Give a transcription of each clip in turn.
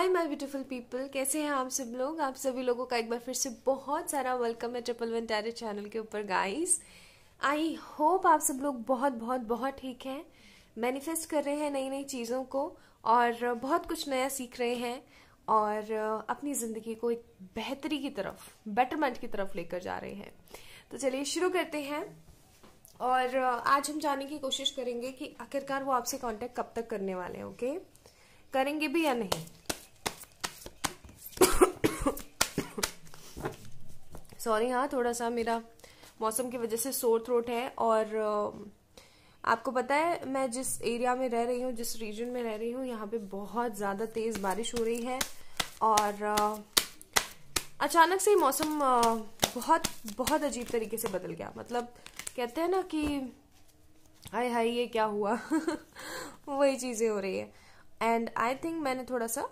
Hi my beautiful people, कैसे हैं आप सब लोग। आप सभी लोगों का एक बार फिर से बहुत सारा वेलकम है ट्रिपल वन टैरो चैनल के ऊपर गाइस। आई होप आप सब लोग बहुत बहुत बहुत ठीक हैं, मैनिफेस्ट कर रहे हैं नई नई चीज़ों को और बहुत कुछ नया सीख रहे हैं और अपनी ज़िंदगी को एक बेहतरी की तरफ, बेटरमेंट की तरफ लेकर जा रहे हैं। तो चलिए शुरू करते हैं। और आज हम जानने की कोशिश करेंगे कि आखिरकार वो आपसे कांटेक्ट कब तक करने वाले हैं, ओके? करेंगे भी या नहीं। सॉरी, हाँ थोड़ा सा मेरा मौसम की वजह से सोर थ्रोट है। और आपको पता है मैं जिस एरिया में रह रही हूँ, जिस रीजन में रह रही हूँ, यहाँ पे बहुत ज़्यादा तेज़ बारिश हो रही है और अचानक से ही मौसम बहुत बहुत अजीब तरीके से बदल गया। मतलब कहते हैं ना कि हाय हाय ये क्या हुआ वही चीज़ें हो रही है। एंड आई थिंक मैंने थोड़ा सा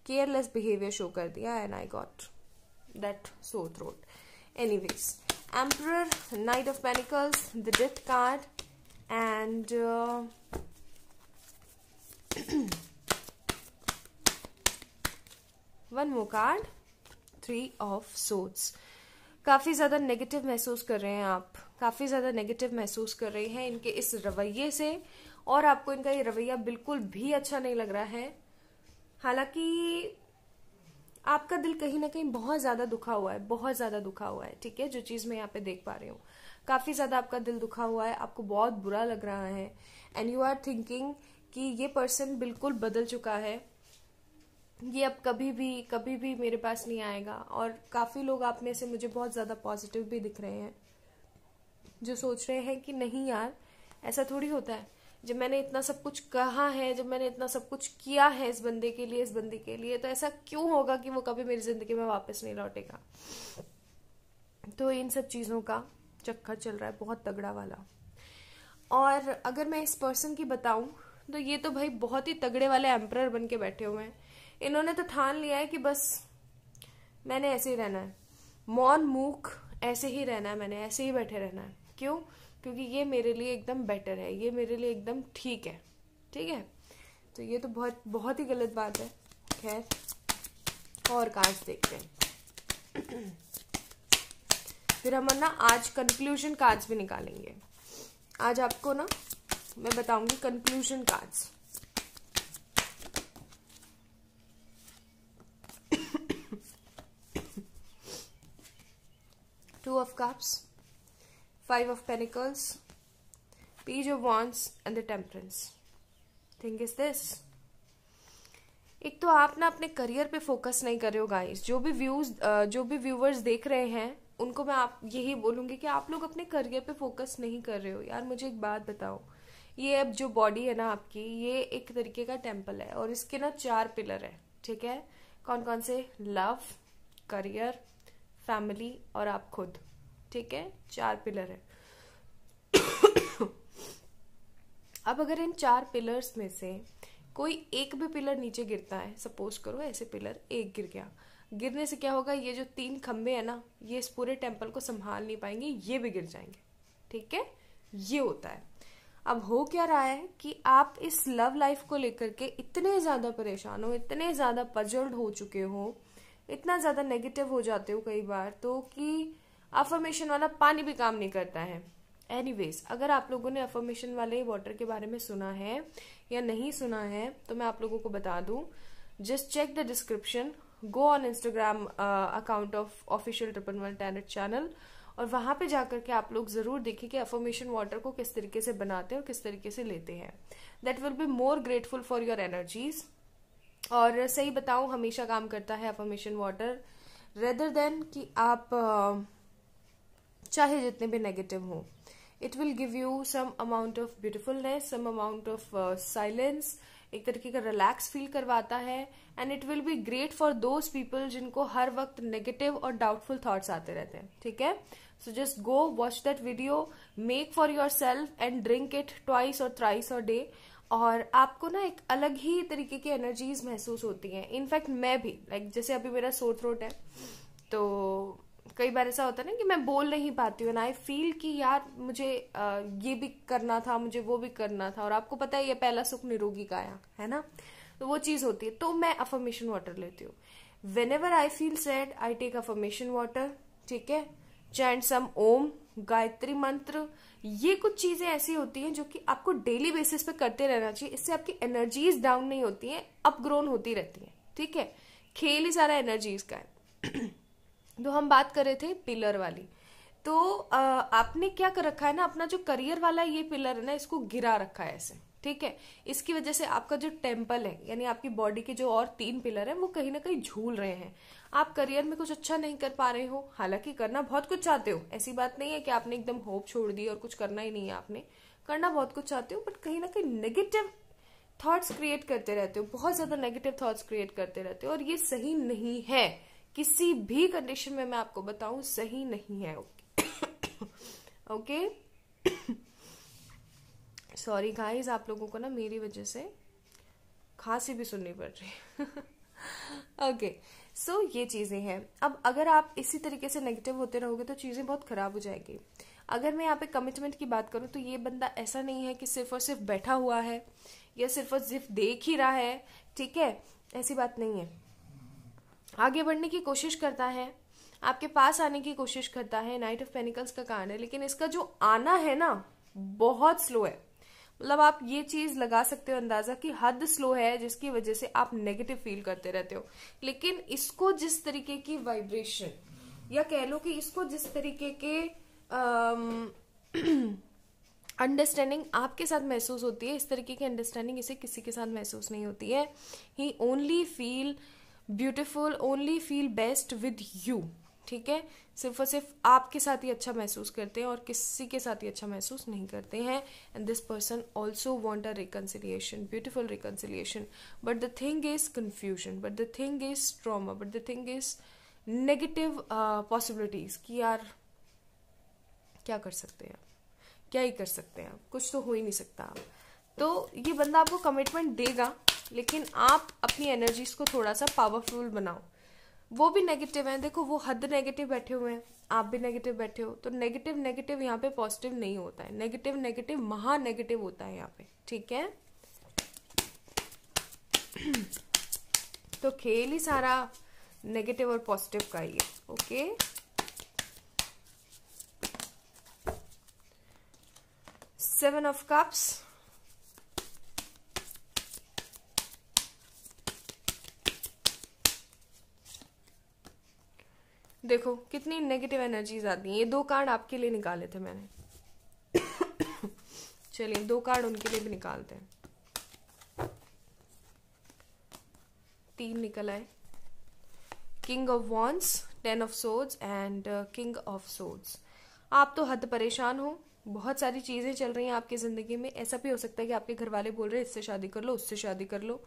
केयरलेस बिहेवियर शो कर दिया and I got that sore throat. Anyways, Emperor, Knight of Pentacles, the Death card, and one more card, Three of Swords. काफी ज्यादा नेगेटिव महसूस कर रहे हैं आप, काफी ज्यादा नेगेटिव महसूस कर रहे हैं इनके इस रवैये से, और आपको इनका ये रवैया बिल्कुल भी अच्छा नहीं लग रहा है। हालांकि आपका दिल कहीं ना कहीं बहुत ज्यादा दुखा हुआ है, बहुत ज्यादा दुखा हुआ है, ठीक है? जो चीज मैं यहाँ पे देख पा रही हूँ, काफी ज्यादा आपका दिल दुखा हुआ है, आपको बहुत बुरा लग रहा है एंड यू आर थिंकिंग कि ये पर्सन बिल्कुल बदल चुका है, ये अब कभी भी मेरे पास नहीं आएगा। और काफी लोग आप में से मुझे बहुत ज्यादा पॉजिटिव भी दिख रहे हैं, जो सोच रहे हैं कि नहीं यार ऐसा थोड़ी होता है, जब मैंने इतना सब कुछ कहा है, जब मैंने इतना सब कुछ किया है इस बंदे के लिए, इस बंदी के लिए, तो ऐसा क्यों होगा कि वो कभी मेरी जिंदगी में वापस नहीं लौटेगा। तो इन सब चीजों का चक्कर चल रहा है बहुत तगड़ा वाला। और अगर मैं इस पर्सन की बताऊं तो ये तो भाई बहुत ही तगड़े वाले एम्परर बन के बैठे हुए हैं। इन्होंने तो ठान लिया है कि बस मैंने ऐसे ही रहना है, मौन मूक ऐसे ही रहना है, मैंने ऐसे ही बैठे रहना है। क्यों? क्योंकि ये मेरे लिए एकदम बेटर है, ये मेरे लिए एकदम ठीक है, ठीक है? तो ये तो बहुत बहुत ही गलत बात है। खैर और कार्ड्स देखते हैं फिर हम ना आज कंक्लूजन कार्ड्स भी निकालेंगे। आज आपको ना मैं बताऊंगी conclusion cards. Two of Cups, Five of Pentacles, Page of Wands and the Temperance. Thing is this, एक तो आप ना अपने करियर पे फोकस नहीं कर रहे हो गाइस। जो भी व्यूवर्स देख रहे हैं उनको मैं आप यही बोलूंगी कि आप लोग अपने करियर पे फोकस नहीं कर रहे हो। यार मुझे एक बात बताओ, ये अब जो बॉडी है ना आपकी, ये एक तरीके का टेम्पल है और इसके ना 4 पिलर है, ठीक है? कौन कौन से? लव, करियर, फैमिली और आप खुद, ठीक है? 4 पिलर है। अब अगर इन 4 पिलर्स में से कोई एक भी पिलर नीचे गिरता है, सपोज करो ऐसे पिलर एक गिर गया, गिरने से क्या होगा, ये जो 3 खंबे है ना, ये इस पूरे टेम्पल को संभाल नहीं पाएंगे, ये भी गिर जाएंगे, ठीक है? ये होता है। अब हो क्या रहा है कि आप इस लव लाइफ को लेकर के इतने ज्यादा परेशान हो, इतने ज्यादा पजल्ड हो चुके हो, इतना ज्यादा नेगेटिव हो जाते हो कई बार तो कि अफर्मेशन वाला पानी भी काम नहीं करता है। एनीवेज, अगर आप लोगों ने अफर्मेशन वाले वाटर के बारे में सुना है या नहीं सुना है तो मैं आप लोगों को बता दूं, just check the description, go on Instagram account of official triple one tarot channel, और वहां पे जाकर के आप लोग जरूर देखिए कि अफर्मेशन वाटर को किस तरीके से बनाते हैं और किस तरीके से लेते हैं। That will be more grateful for your energies. और सही बताऊं, हमेशा काम करता है अफर्मेशन वाटर, रेदर देन कि आप चाहे जितने भी नेगेटिव हो। It will give you some amount of beautifulness, some amount of silence, एक तरीके का रिलैक्स फील करवाता है। And it will be great for those people जिनको हर वक्त नेगेटिव और डाउटफुल थॉट्स आते रहते हैं, ठीक है? So just go watch that video, make for your self and drink it twice और थ्राइस अ डे, और आपको ना एक अलग ही तरीके की एनर्जीज महसूस होती हैं। इनफैक्ट मैं भी जैसे अभी मेरा सोर थ्रोट है तो कई बार ऐसा होता है ना कि मैं बोल नहीं पाती हूँ, एंड आई फील कि यार मुझे ये भी करना था, मुझे वो भी करना था। और आपको पता है ये पहला सुख निरोगी काया है ना, तो वो चीज होती है। तो मैं अफर्मेशन वाटर लेती हूँ। Whenever I feel sad I take affirmation water, ठीक है, चैंट सम ओम, गायत्री मंत्र। ये कुछ चीजें ऐसी होती हैं जो कि आपको डेली बेसिस पे करते रहना चाहिए। इससे आपकी एनर्जीज डाउन नहीं होती हैं, अपग्रोन होती रहती हैं, ठीक है। खेल ही सारा एनर्जीज का है। तो हम बात कर रहे थे पिलर वाली। तो आपने क्या कर रखा है ना, अपना जो करियर वाला ये पिलर है ना, इसको गिरा रखा है ऐसे, ठीक है। इसकी वजह से आपका जो टेम्पल है, यानी आपकी बॉडी के जो और 3 पिलर है, वो कहीं ना कहीं झूल रहे हैं। आप करियर में कुछ अच्छा नहीं कर पा रहे हो, हालांकि करना बहुत कुछ चाहते हो, ऐसी बात नहीं है कि आपने एकदम होप छोड़ दी और कुछ करना ही नहीं है। आपने करना बहुत कुछ चाहते हो, बट कहीं ना कहीं नेगेटिव थॉट्स क्रिएट करते रहते हो, बहुत ज्यादा नेगेटिव थॉट्स क्रिएट करते रहते हो, और ये सही नहीं है। किसी भी कंडीशन में मैं आपको बताऊं, सही नहीं है। ओके सॉरी गाइस, आप लोगों को ना मेरी वजह से खांसी भी सुननी पड़ रही है। ओके सो ये चीजें हैं। अब अगर आप इसी तरीके से नेगेटिव होते रहोगे तो चीजें बहुत खराब हो जाएगी। अगर मैं यहाँ पे कमिटमेंट की बात करूं तो ये बंदा ऐसा नहीं है कि सिर्फ और सिर्फ बैठा हुआ है या सिर्फ और सिर्फ देख ही रहा है, ठीक है, ऐसी बात नहीं है। आगे बढ़ने की कोशिश करता है, आपके पास आने की कोशिश करता है। नाइट ऑफ पेनिकल्स का कार्ड है, लेकिन इसका जो आना है ना बहुत स्लो है। मतलब आप ये चीज लगा सकते हो अंदाजा कि हद स्लो है, जिसकी वजह से आप नेगेटिव फील करते रहते हो। लेकिन इसको जिस तरीके की वाइब्रेशन, या कह लो कि इसको जिस तरीके के अंडरस्टैंडिंग आपके साथ महसूस होती है, इस तरीके की अंडरस्टैंडिंग इसे किसी के साथ महसूस नहीं होती है। He only feel beautiful, only feel best with you, ठीक है। सिर्फ और सिर्फ आपके साथ ही अच्छा महसूस करते हैं और किसी के साथ ही अच्छा महसूस नहीं करते हैं। And this person also want a reconciliation, beautiful reconciliation, but the thing is confusion, but the thing is trauma, but the thing is negative possibilities कि यार क्या कर सकते हैं, क्या ही कर सकते हैं, कुछ तो हो ही नहीं सकता आप। तो ये बंदा आपको कमिटमेंट देगा, लेकिन आप अपनी एनर्जीज को थोड़ा सा पावरफुल बनाओ। वो भी नेगेटिव है, देखो वो हद नेगेटिव बैठे हुए हैं, आप भी नेगेटिव बैठे हो, तो नेगेटिव नेगेटिव यहाँ पे पॉजिटिव नहीं होता है, नेगेटिव नेगेटिव महा नेगेटिव होता है यहाँ पे, ठीक है। तो खेल ही सारा नेगेटिव और पॉजिटिव का ही है, ओके। सेवन ऑफ कप्स, देखो कितनी नेगेटिव एनर्जीज आती हैं। ये 2 कार्ड आपके लिए निकाले थे मैंने। चलिए 2 कार्ड उनके लिए भी निकालते हैं। 3 निकल आए, king of wands, 10 of swords and king of swords. आप तो हद परेशान हो, बहुत सारी चीजें चल रही हैं आपकी जिंदगी में। ऐसा भी हो सकता है कि आपके घर वाले बोल रहे हैं इससे शादी कर लो, उससे शादी कर लो,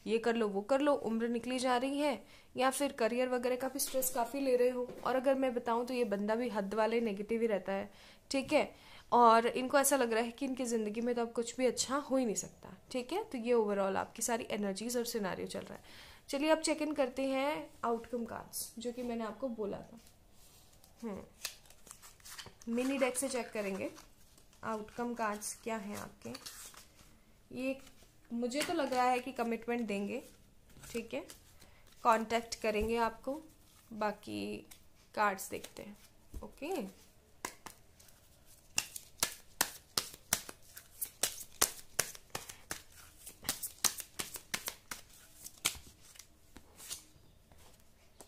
ये कर लो, वो कर लो, उम्र निकली जा रही है, या फिर करियर वगैरह का भी स्ट्रेस काफी ले रहे हो। और अगर मैं बताऊं तो ये बंदा भी हद वाले नेगेटिव ही रहता है, ठीक है। और इनको ऐसा लग रहा है कि इनकी जिंदगी में तो अब कुछ भी अच्छा हो ही नहीं सकता, ठीक है। तो ये ओवरऑल आपकी सारी एनर्जीज और सिनारियो चल रहा है। चलिए अब चेक इन करते हैं आउटकम कार्ड्स, जो कि मैंने आपको बोला था। मिनी डेक से चेक करेंगे आउटकम कार्ड्स क्या हैं आपके। ये मुझे तो लग रहा है कि कमिटमेंट देंगे, ठीक है, कांटेक्ट करेंगे आपको। बाकी कार्ड्स देखते हैं, ओके।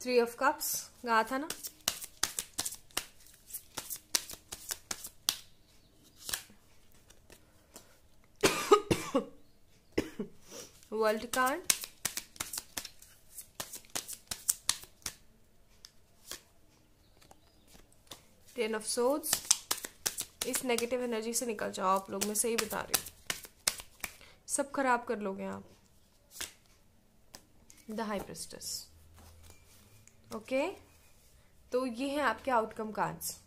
थ्री ऑफ कप्स कहा था ना, world card, ten of swords. इस नेगेटिव एनर्जी से निकल जाओ आप लोग, मैं सही बता रही हूँ, सब खराब कर लोगे आप। The high priestess, okay. तो ये है आपके आउटकम कार्ड्स।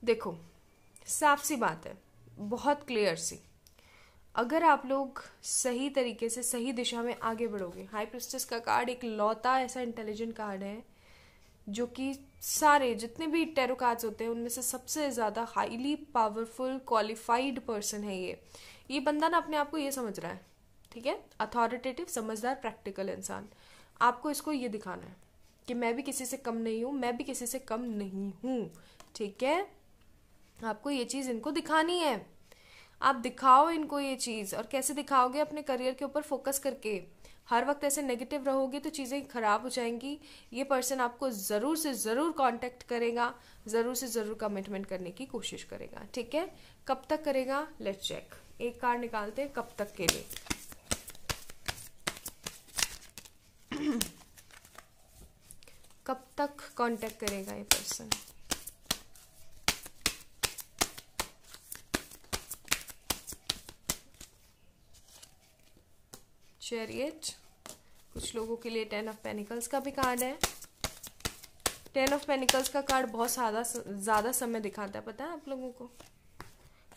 देखो साफ सी बात है, बहुत क्लियर सी, अगर आप लोग सही तरीके से सही दिशा में आगे बढ़ोगे। हाई प्रिस्टेस का कार्ड एक लौता ऐसा इंटेलिजेंट कार्ड है जो कि सारे जितने भी टैरो कार्ड्स होते हैं उनमें से सबसे ज्यादा हाईली पावरफुल क्वालिफाइड पर्सन है ये बंदा ना अपने आप को ये समझ रहा है ठीक है, अथॉरिटेटिव, समझदार, प्रैक्टिकल इंसान। आपको इसको ये दिखाना है कि मैं भी किसी से कम नहीं हूं, मैं भी किसी से कम नहीं हूं, ठीक है। आपको ये चीज इनको दिखानी है। आप दिखाओ इनको ये चीज। और कैसे दिखाओगे? अपने करियर के ऊपर फोकस करके। हर वक्त ऐसे नेगेटिव रहोगे तो चीजें खराब हो जाएंगी। ये पर्सन आपको जरूर से जरूर कांटेक्ट करेगा, जरूर से जरूर कमिटमेंट करने की कोशिश करेगा, ठीक है। कब तक करेगा? Let's check. एक कार्ड निकालते हैं कब तक के लिए। कब तक कांटेक्ट करेगा ये पर्सन? चैरियट, कुछ लोगों के लिए 10 ऑफ पेनिकल्स का भी कार्ड है। 10 ऑफ पेनिकल्स का कार्ड बहुत ज्यादा समय दिखाता है, पता है आप लोगों को।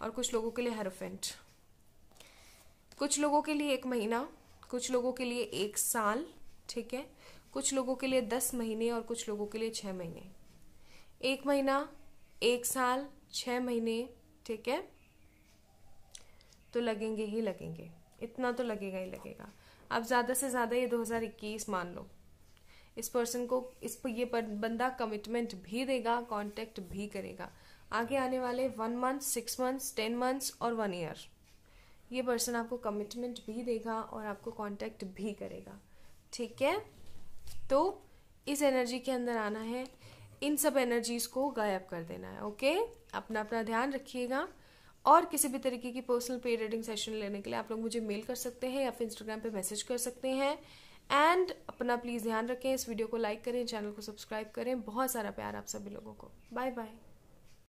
और कुछ लोगों के लिए हेरोफेंट, कुछ लोगों के लिए 1 महीना, कुछ लोगों के लिए 1 साल, ठीक है। कुछ लोगों के लिए 10 महीने और कुछ लोगों के लिए 6 महीने। 1 महीना, 1 साल, 6 महीने, ठीक है। तो लगेंगे ही लगेंगे, इतना तो लगेगा ही लगेगा। अब ज्यादा से ज्यादा ये 2021 मान लो। इस पर्सन को, इस पर ये बंदा कमिटमेंट भी देगा, कांटेक्ट भी करेगा। आगे आने वाले 1 मंथ, 6 मंथ्स, 10 मंथ्स और 1 ईयर ये पर्सन आपको कमिटमेंट भी देगा और आपको कांटेक्ट भी करेगा, ठीक है। तो इस एनर्जी के अंदर आना है, इन सब एनर्जीज को गायब कर देना है, ओके। अपना अपना ध्यान रखिएगा। और किसी भी तरीके की पर्सनल पे रीडिंग सेशन लेने के लिए आप लोग मुझे मेल कर सकते हैं या फिर इंस्टाग्राम पे मैसेज कर सकते हैं। एंड अपना प्लीज ध्यान रखें, इस वीडियो को लाइक करें, चैनल को सब्सक्राइब करें। बहुत सारा प्यार आप सभी लोगों को। Bye bye.